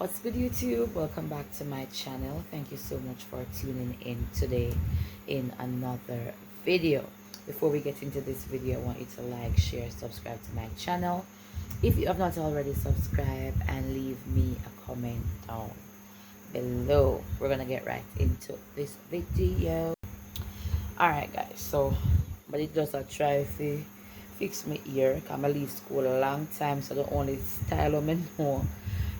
What's good, YouTube? Welcome back to my channel. Thank you so much for tuning in today in another video. Before we get into this video, I want you to like, share, subscribe to my channel if you have not already subscribed, and leave me a comment down below. We're gonna get right into this video. Alright guys, so but it just a try to fix my ear. I'm leave school a long time, so the only style of me know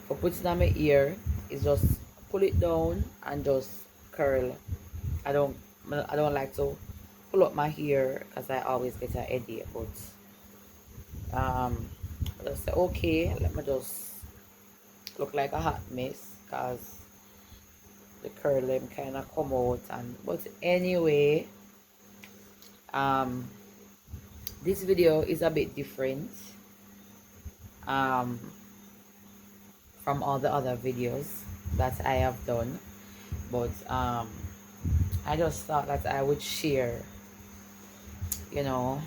for putting on my ear is just pull it down and just curl. I don't like to pull up my hair because I always get a headache. But I just say okay, let me just look like a hot mess because the curl them kind of come out. And but anyway, um this video is a bit different um from all the other videos that I have done, but I just thought that I would share, you know,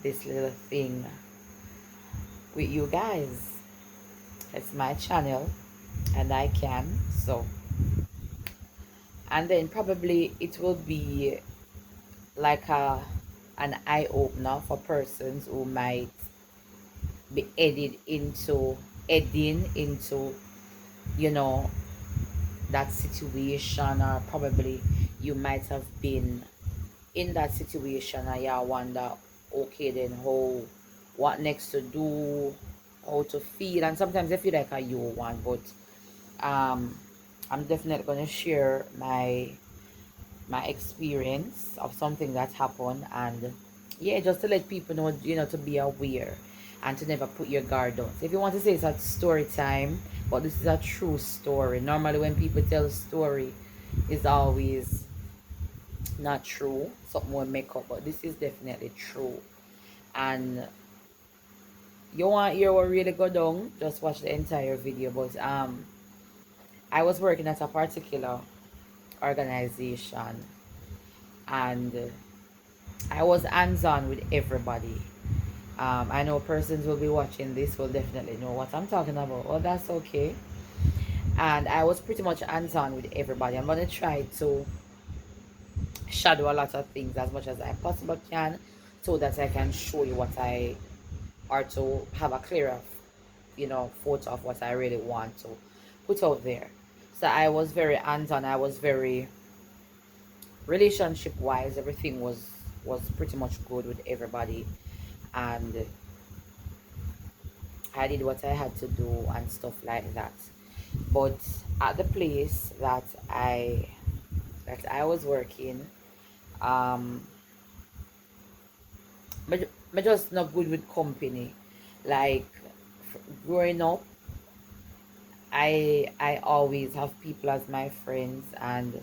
this little thing with you guys. It's my channel and I can, so, and then probably it will be like an eye-opener for persons who might be heading into, you know, that situation, or probably you might have been in that situation and you wonder, okay, then what next to do, how to feel. And sometimes I feel like a you one, but I'm definitely going to share my experience of something that happened. And yeah, just to let people know, you know, to be aware and to never put your guard down. So if you want to say it's a story time, but this is a true story. Normally when people tell a story, it's always not true, something will make up, but this is definitely true. And you want hear what really go down, just watch the entire video. But I was working at a particular organization, and I was hands-on with everybody. I know persons will be watching this will definitely know what I'm talking about. Oh, that's okay. And I was pretty much hands-on with everybody. I'm gonna try to shadow a lot of things as much as I possibly can, so that I can show you what I, or to have a clearer, you know, photo of what I really want to put out there. So I was very hands-on. I was very relationship wise, everything was pretty much good with everybody, and I did what I had to do and stuff like that. But at the place that I was working, um me just not good with company. Like growing up, I always have people as my friends, and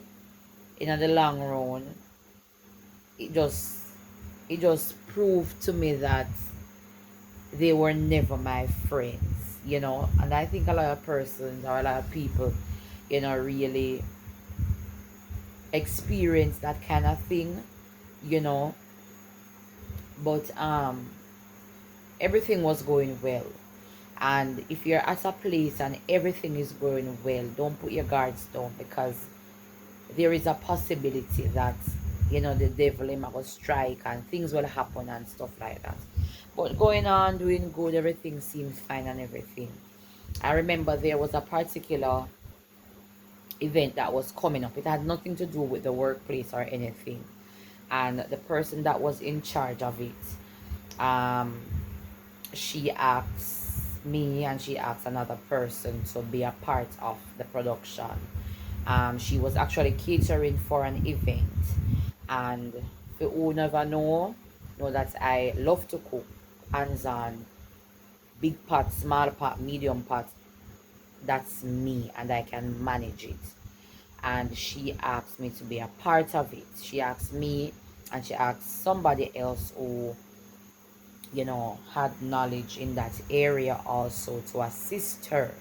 in the long run, it just it just proved to me that they were never my friends, you know. And I think a lot of persons or a lot of people, you know, really experience that kind of thing, you know. But everything was going well. And if you're at a place and everything is going well, don't put your guards down, because there is a possibility that, you know, the devil will strike and things will happen and stuff like that. But going on, doing good, everything seems fine and everything. I remember there was a particular event that was coming up. It had nothing to do with the workplace or anything. And the person that was in charge of it, she asked me and she asked another person to be a part of the production. She was actually catering for an event, and for who never know that I love to cook, hands on, big pot, small pot, medium pot. That's me, and I can manage it. And she asked me to be a part of it. She asked me, and she asked somebody else who, you know, had knowledge in that area also, to assist her.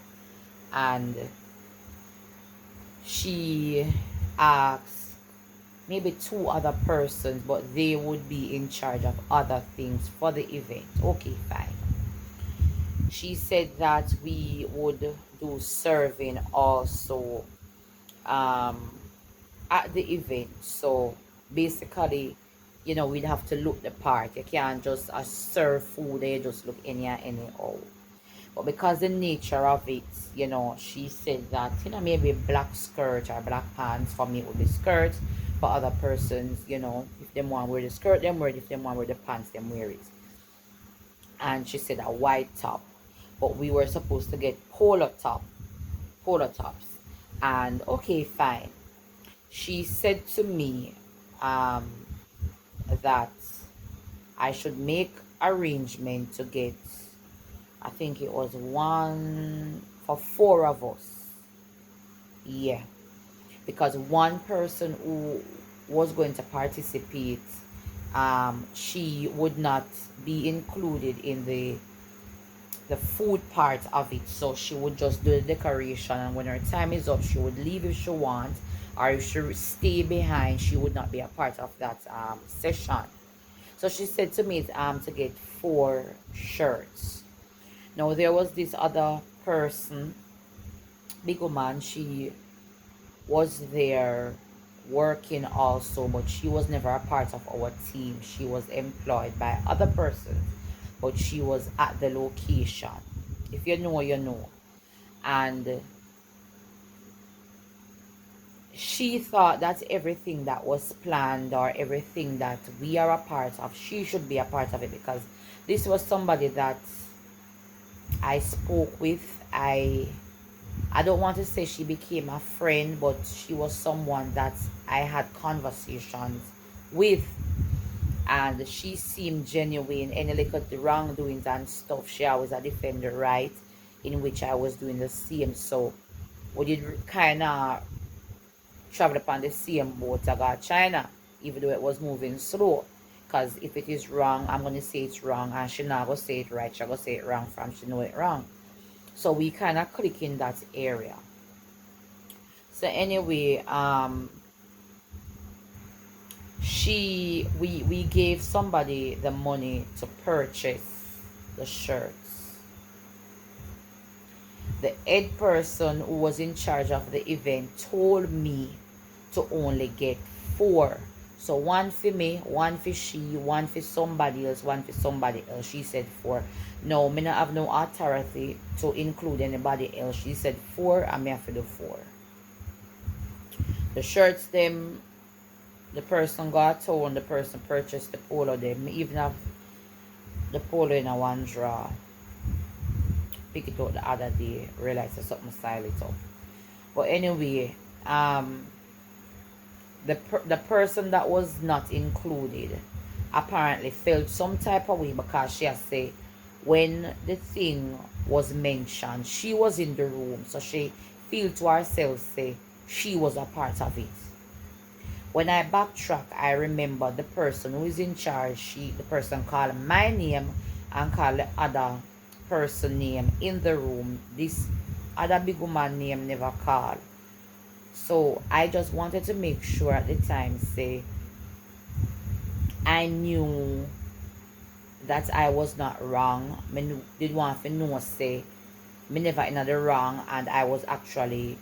And she asked maybe two other persons, but they would be in charge of other things for the event. Okay, fine. She said that we would do serving also um, at the event. So basically, we'd have to look the part. You can't just serve food, they just look anyhow. But because the nature of it, she said that, maybe black skirt or black pants, for me it would be skirt. For other persons, if them want wear the skirt, them wear it. If them want wear the pants, them wear it. And she said a white top. But we were supposed to get polo tops. And okay, fine. She said to me um, that I should make arrangement to get, I think it was one for four of us. Yeah. Because one person who was going to participate, she would not be included in the food part of it. So she would just do the decoration, and when her time is up, she would leave if she wants, or if she would stay behind, she would not be a part of that session. So she said to me to get four shirts. Now there was this other person, big woman, she was there working also, but she was never a part of our team. She was employed by other persons, but she was at the location. If you know, you know. And she thought that everything that was planned or everything that we are a part of, she should be a part of it, because this was somebody that I spoke with. I don't want to say she became a friend, but she was someone that I had conversations with, and she seemed genuine. Any little wrongdoings and stuff, she always a defender, right? In which I was doing the same. So we did kind of travel upon the same boat. I got China, even though it was moving slow. Because if it is wrong, I'm going to say it's wrong, and she not going to say it right. She going to say it wrong from she know it wrong. So we kind of click in that area. So anyway, we gave somebody the money to purchase the shirts. The head person who was in charge of the event told me to only get four. So one for me, one for she, one for somebody else, one for somebody else. She said four. No, me not have no authority to include anybody else. She said four, and me have to do four. The shirts, them, the person got told, the person purchased the polo, them. Me even have the polo in a one drawer. Pick it out the other day, realize there's something style it up. But anyway, the person that was not included apparently felt some type of way, because she has said when the thing was mentioned, she was in the room, so she feel to herself say she was a part of it. When I backtrack, I remember the person who is in charge, the person called my name and called the other person name in the room. This other big woman name never called. So I just wanted to make sure at the time, say, I knew that I was not wrong. Me did want to know, say, me never in the wrong, and I was actually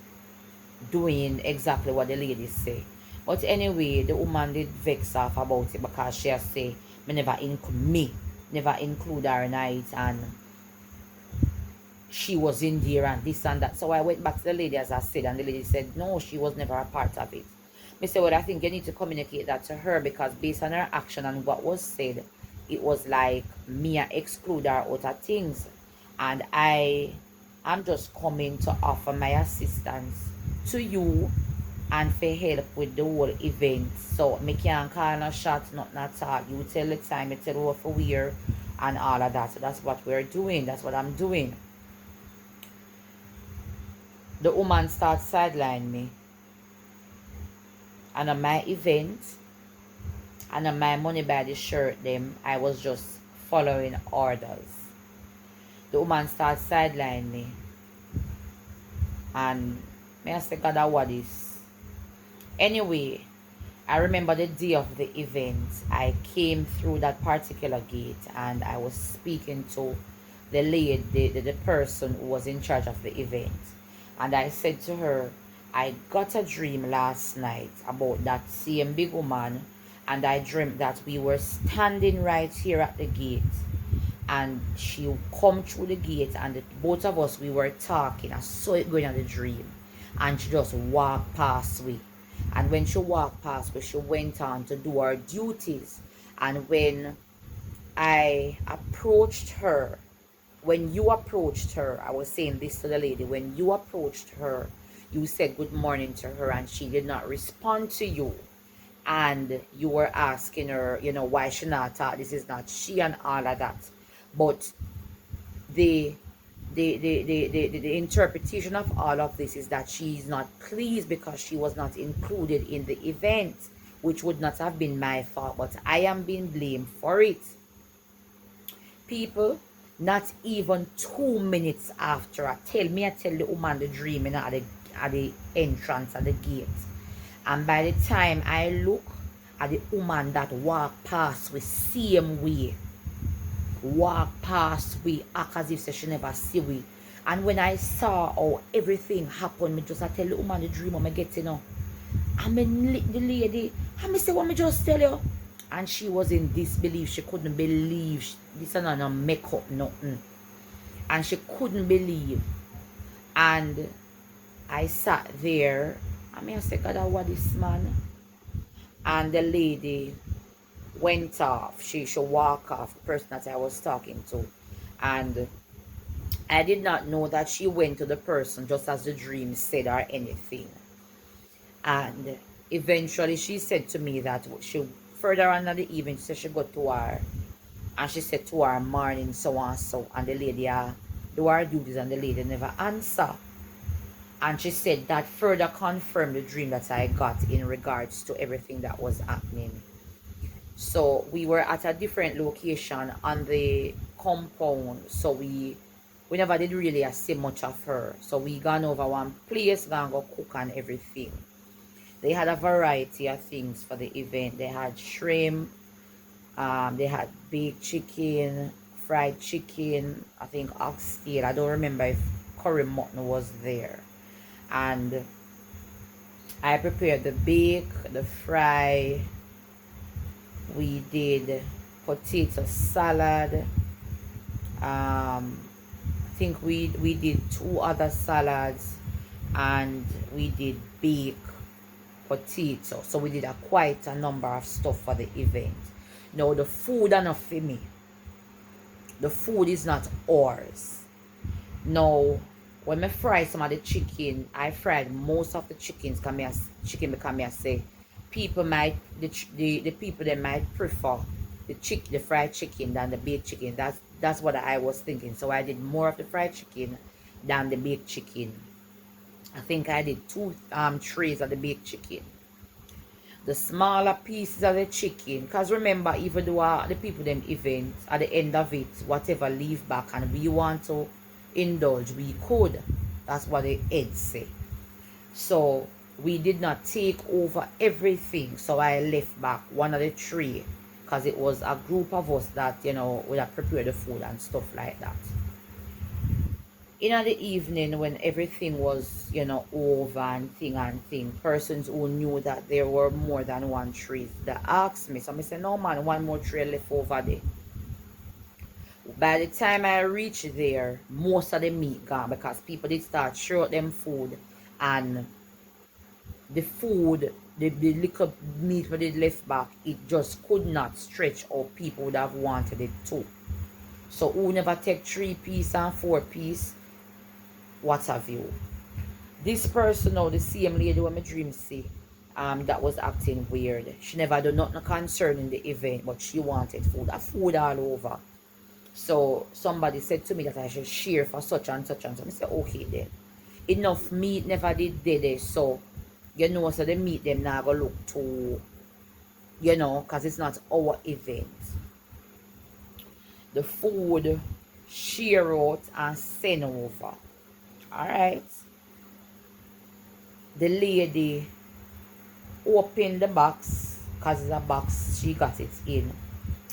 doing exactly what the lady say. But anyway, the woman did vex off about it, because she has say me never include her in it, and she was in there and this and that. So I went back to the lady, as I said, and the lady said no, she was never a part of it. Me say, well, I think you need to communicate that to her, because based on her action and what was said, it was like me exclude her out of things, and I'm just coming to offer my assistance to you and for help with the whole event. So me can't call no shot, nothing at all. You tell the time, you tell what for where and all of that. So that's what we're doing. That's what I'm doing. The woman starts sidelining me. And on my event, and on my money by the shirt, them, I was just following orders. The woman starts sidelining me. And may I say, God, what is? Anyway, I remember the day of the event, I came through that particular gate and I was speaking to the lady, the person who was in charge of the event. And I said to her, I got a dream last night about that same big woman, and I dreamt that we were standing right here at the gate, and she come through the gate, and both of us, we were talking. I saw it going on the dream, and she just walked past me. And when she walked past me, she went on to do her duties. And when I approached her, when you approached her, I was saying this to the lady, when you approached her, you said good morning to her, and she did not respond to you. And you were asking her, why she not talk, this is not she, and all of that. But the the interpretation of all of this is that she is not pleased because she was not included in the event, which would not have been my fault, but I am being blamed for it. People, not even 2 minutes after I tell the woman the dream at the entrance at the gate. And by the time I look at the woman that walked past with same way, walk past we, act as if she never see we. And when I saw how everything happened, me just I tell the woman the dream I'm getting now. I mean the lady, I me say what me just tell you. And she was in disbelief. She couldn't believe this and no make up nothing. And she couldn't believe. And I sat there. I mean I said, God, what this man? And the lady went off. She walked off, the person that I was talking to. And I did not know that she went to the person just as the dream said or anything. And eventually she said to me that she further on in the evening, she said she got to her, and she said to her morning so and so, and the lady do her duties, and the lady never answer. And she said that further confirmed the dream that I got in regards to everything that was happening. So we were at a different location on the compound, so we never did really see much of her. So we gone over one place, gone go cook and everything. They had a variety of things for the event. They had shrimp, they had baked chicken, fried chicken, I think oxtail. I don't remember if curry mutton was there. And I prepared the bake, the fry. We did potato salad. I think we did 2 other salads, and we did baked potato. So we did quite a number of stuff for the event. Now the food are not for me. The food is not ours. Now when I fry some of the chicken, I fried most of the chickens because I say people might the people that might prefer the fried chicken than the baked chicken. That's what I was thinking. So I did more of the fried chicken than the baked chicken. I think I did 2 trays of the baked chicken. The smaller pieces of the chicken, because remember, even though the people them event at the end of it, whatever leave back and we want to indulge, we could. That's what the head say. So we did not take over everything, so I left back one of the tray, because it was a group of us that would have prepared the food and stuff like that. In the evening, when everything was over and thing, persons who knew that there were more than one tree that asked me. So I said, no man, one more tree left over there. By the time I reached there, most of the meat gone, because people did start throw them food, and the food, the little meat we did left back, it just could not stretch how people would have wanted it to. So who never take 3 piece and 4 piece, what have you. This person now, the same lady when my dream see, that was acting weird. She never done nothing concerning the event, but she wanted food all over. So somebody said to me that I should share for such and such and such. I said, okay then. Enough meat never did there, so so the meat them now go look too, because it's not our event. The food share out and send over. Alright. The lady opened the box, because it's a box she got it in,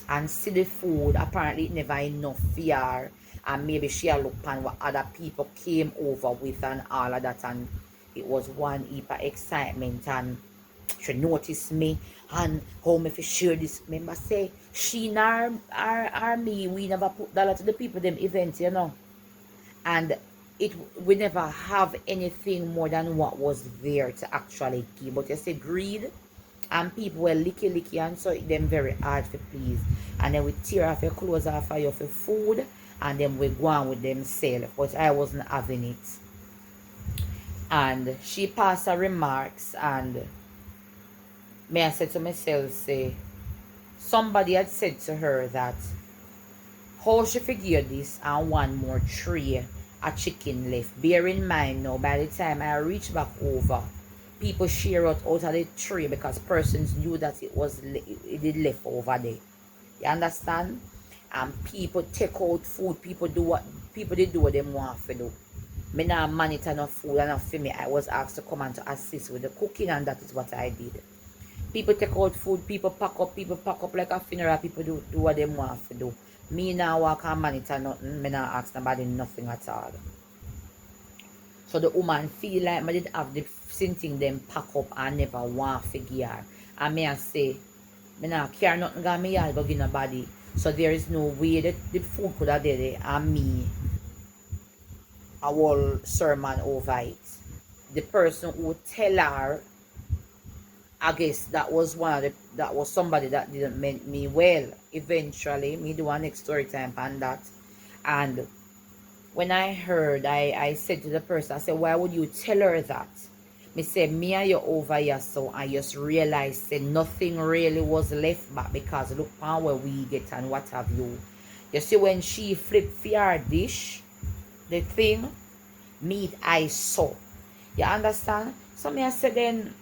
and see the food. Apparently it never enough for her, and maybe she a look on what other people came over with and all of that, and it was one heap of excitement, and she noticed me and how me fi share this. Remember say she nor me, we never put dollar to the people them event, you know. And it we never have anything more than what was there to actually give. But you see greed, and people were licky and so it them very hard to please. And then we tear off your clothes off of you for food, and then we go on with themselves. But I wasn't having it. And she passed her remarks, and me I said to myself, say, somebody had said to her that how she figured this and one more tray of chicken left. Bear in mind now, by the time I reached back over, people share out of the tray because persons knew that it did left over there. You understand? And people take out food. People did do what they want to do. Me now monitor no food enough for me. I was asked to come and to assist with the cooking, and that is what I did. People take out food, people pack up like a funeral, people do what they want to do. Me now walk and monitor nothing, me now ask nobody nothing at all. So the woman feel like me did have the same thing them pack up and never want to give her. And me I say, me now care nothing got me yard go give nobody. So there is no way that the food could have did it and me a whole sermon over it. The person who tell her, I guess that was somebody that didn't meant me well. Eventually, me do a next story time on that. And when I heard, I said to the person, I said, why would you tell her that? Me say, me and you over here, so I just realized that nothing really was left back because look on where we get and what have you. You see, when she flipped for her dish, the thing, meat I saw. You understand? So me I said then,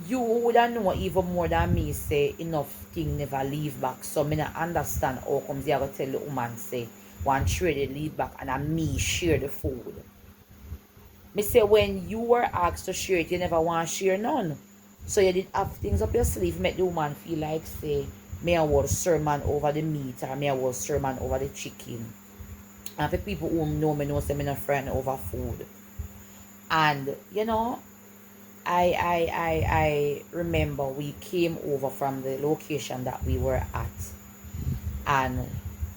you would know even more than me say enough thing never leave back. So me not understand how comes you ever tell the woman say one tray they leave back and a me share the food. Me say when you were asked to share it, you never want to share none. So you did have things up your sleeve, make the woman feel like say me I was sermon over the meat or me I was sermon over the chicken. And for people who know me know say me not friend over food. And you know, I remember we came over from the location that we were at, and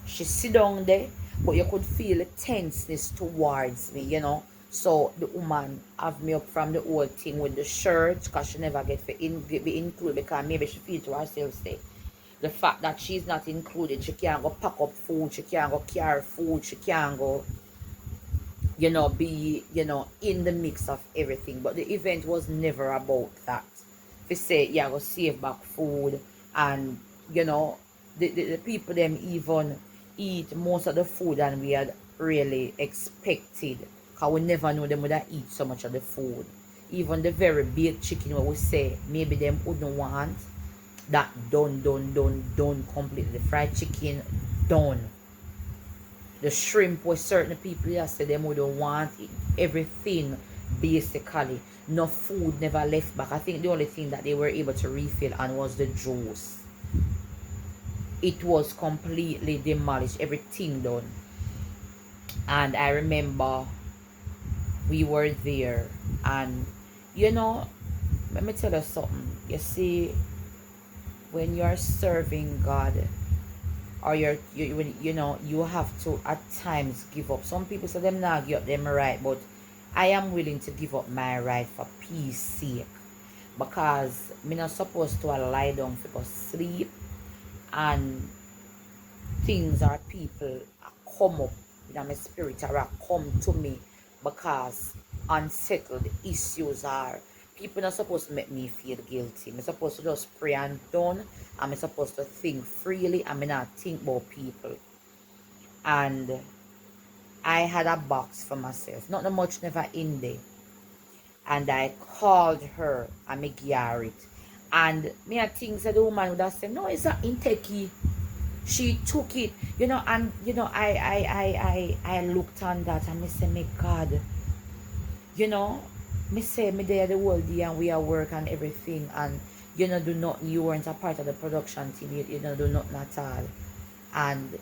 she sit down there, but you could feel the tenseness towards me, you know. So the woman have me up from the whole thing with the shirt, because she never get be included, because maybe she feel to herself say the fact that she's not included, she can't go pack up food, she can't go carry food, she can't go, you know, be, you know, in the mix of everything. But the event was never about that. They say, yeah, go save back food, and, you know, the people them even eat most of the food than we had really expected. Because we never know them would have eat so much of the food. Even the very baked chicken, what we say, maybe them wouldn't want that done completely. The fried chicken, done. The shrimp was certain people yesterday them wouldn't want it. Everything basically. No food never left back. I think the only thing that they were able to refill on was the juice. It was completely demolished. Everything done. And I remember we were there, and you know, let me tell you something. You see, when you're serving God, or you know, you have to at times give up. Some people say them not give up them right, but I am willing to give up my right for peace sake, because me not supposed to lie down for sleep, and things or people come up in my spirit or come to me because unsettled issues are. People not supposed to make me feel guilty. I'm supposed to just pray and done. I'm supposed to think freely. I'm not think about people. And I had a box for myself. Not much never in there. And I called her and me gear it. And me I think that the woman would have said, no, it's not in techie. She took it, you know, and you know, I looked on that and me say, my God, you know, me say me there the whole day and we are work and everything, and you know, you weren't a part of the production team, you know, do nothing at all. And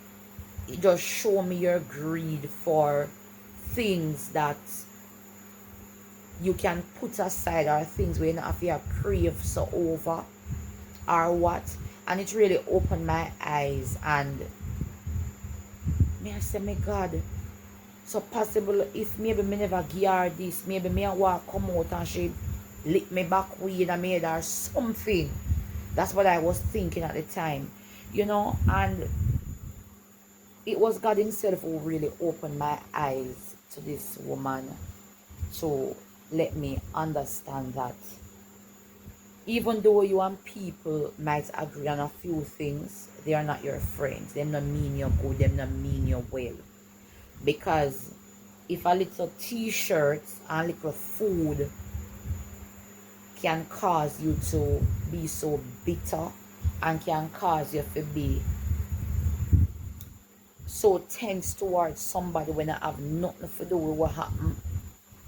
It just show me your greed for things that you can put aside, or things where you don't have to crave so over, or what. And it really opened my eyes, and me I say, my God, so possible if maybe me never give her this, maybe me I walk come out and she lick me back weed and made her something. That's what I was thinking at the time, and it was God himself who really opened my eyes to this woman, to let me understand that even though you and people might agree on a few things, they are not your friends. Them not mean you good, them not mean you well. Because if a little t-shirt and little food can cause you to be so bitter, and can cause you to be so tense towards somebody when I have nothing to do with what happened,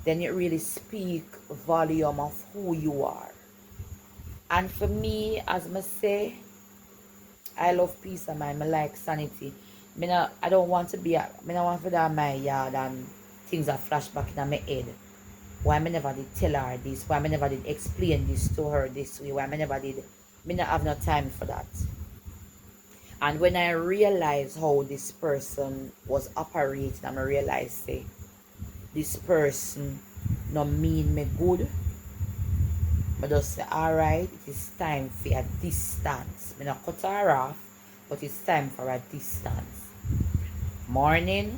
then it really speak volume of who you are. And for me, as I say, I love peace of mind. I like sanity. I don't want to be, I don't want to be in my yard and things are flash back in my head. Why I never did tell her this? Why I never did explain this to her this way? Why I never did? I not have no time for that. And when I realized how this person was operating, and I realized, say, this person no mean me good, but just say, alright, it is time for a distance. I not cut her off, but it's time for a distance. Morning,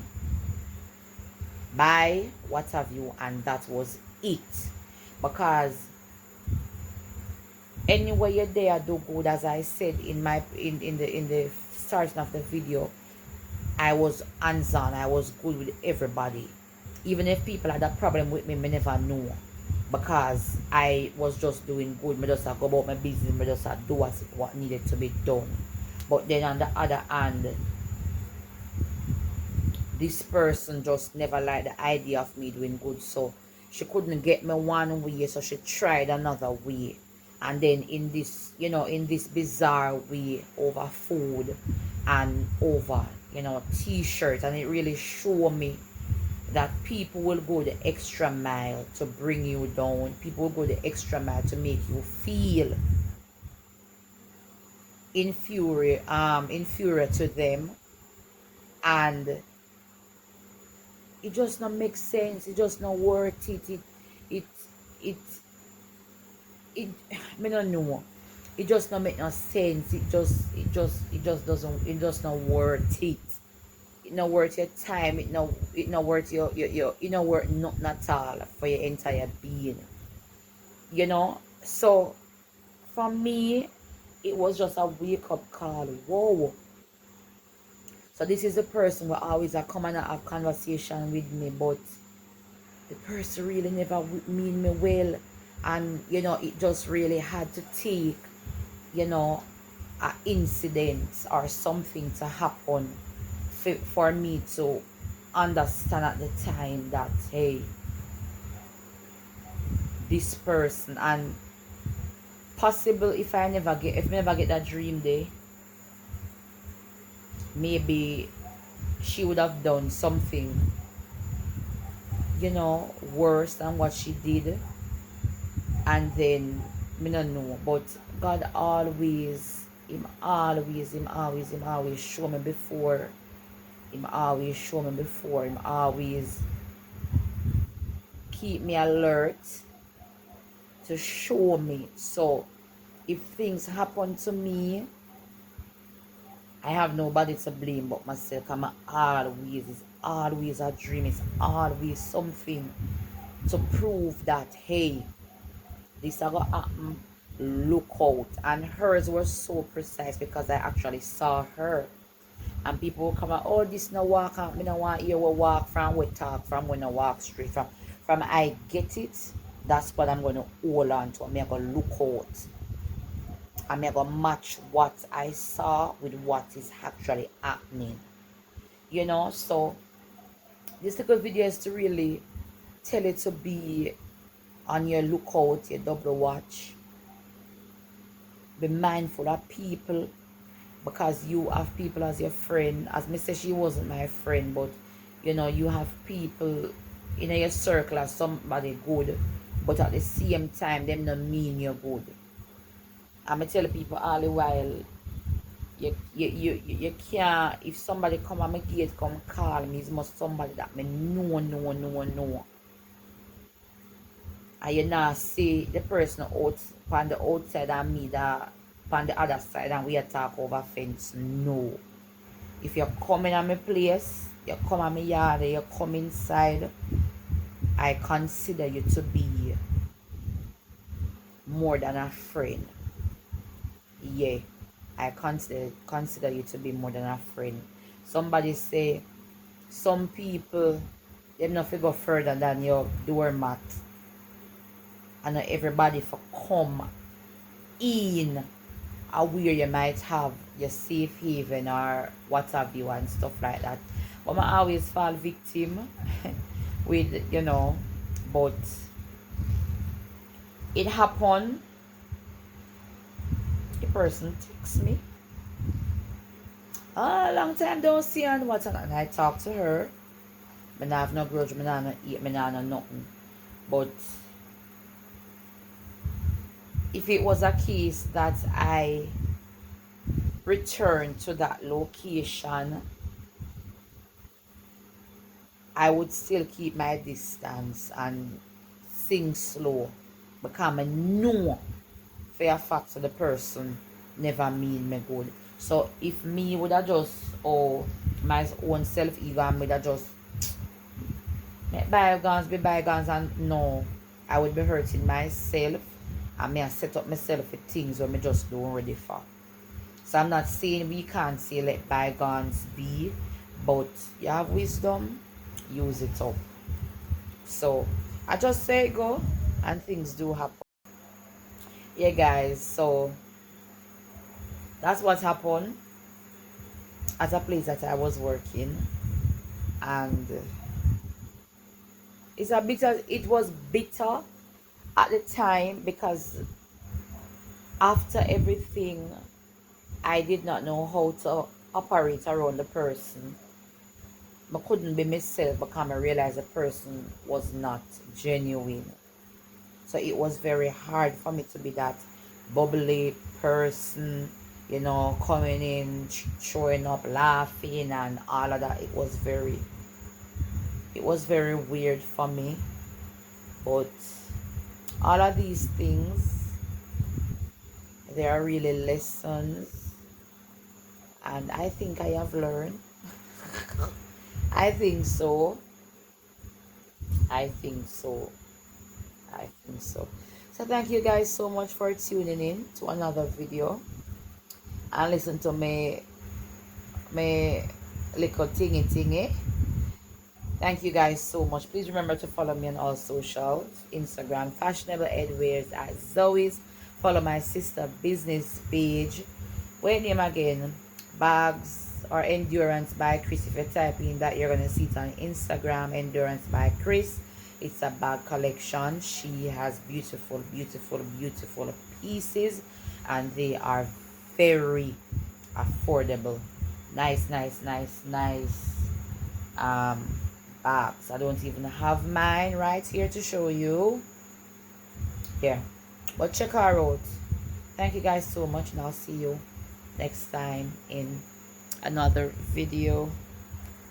bye, what have you, and that was it. Because anyway you're there, do good. As I said in the starting of the video, I was hands-on. I was good with everybody. Even if people had a problem with me, I never know. Because I was just doing good. I just go about my business. I just do what needed to be done. But then on the other hand, this person just never liked the idea of me doing good. So she couldn't get me one way, so she tried another way. And then in this, in this bizarre way, over food and over, t-shirts. And it really showed me that people will go the extra mile to bring you down. People will go the extra mile to make you feel inferior to them. And it just not make sense. It just not worth it. It I don't know. It just not make no sense. It just not worth it. It not worth your time. It not worth your it not worth nothing at all for your entire being. So for me, it was just a wake up call. Whoa. So this is the person who always come and have conversation with me, but the person really never mean me well. And it just really had to take an incident or something to happen for me to understand at the time that, hey, this person, and possible if I never get that dream day, maybe she would have done something worse than what she did. And then me don't know, but God always show me before. Him always keep me alert to show me. So if things happen to me, I have nobody to blame but myself. It's always a dream. It's always something to prove that, hey, this is gonna happen. Look out. And hers was so precise because I actually saw her. And people will come out, oh, this no walk out. Me no want you will walk from we talk from when I walk straight from I get it. That's what I'm gonna hold on to. I'm gonna look out. I'm gonna match what I saw with what is actually happening. So this little video is to really tell you to be on your lookout, your double watch. Be mindful of people. because you have people as your friend. As me say, she wasn't my friend, but you know, you have people in your circle as somebody good, but at the same time them not mean you're good. I'm tell people all the while, you can't, if somebody come on my gate come call me, it's must somebody that me know. And you not see the person out on the outside and me that on the other side and we talk over fence. No. If you're coming on my place, you come on my yard, you come inside, I consider you to be more than a friend. Yeah. I consider you to be more than a friend. Somebody say some people they not go further than your doormat. And not everybody for come in where you might have your safe haven or what have you and stuff like that. But I always fall victim with, you know, but it happened. The person texts me. A long time don't see her and what, and I talk to her. I have no grudge, I not eat, I not nothing. But if it was a case that I return to that location, I would still keep my distance and sing slow because I know for a fact that the person never mean me good. So if me would have just, or my own self ego and would have just make bygones be bygones, and no, I would be hurting myself and me I set up myself for things where me just don't ready for. So I'm not saying we can't say let bygones be, but you have wisdom, use it up. So I just say go and things do happen. Yeah guys, so that's what happened at a place that I was working, and it was bitter at the time because after everything I did not know how to operate around the person. I couldn't be myself because I realized the person was not genuine. So it was very hard for me to be that bubbly person, you know, coming in, showing up, laughing and all of that. It was very weird for me. But all of these things, they are really lessons. And I think I have learned. I think so. I think so. I think so. So thank you guys so much for tuning in to another video and listen to me little thingy. Thank you guys so much. Please remember to follow me on all socials. Instagram, Fashionable Headwears as always. Follow my sister business page. Wait name again. Bags or Endurance by Chris. If you type in that, you're gonna see it on Instagram. Endurance by Chris. It's a bag collection. She has beautiful pieces and they are very affordable. Nice bags. I don't even have mine right here to show you. Yeah, but check her out. Thank you guys so much, and I'll see you next time in another video.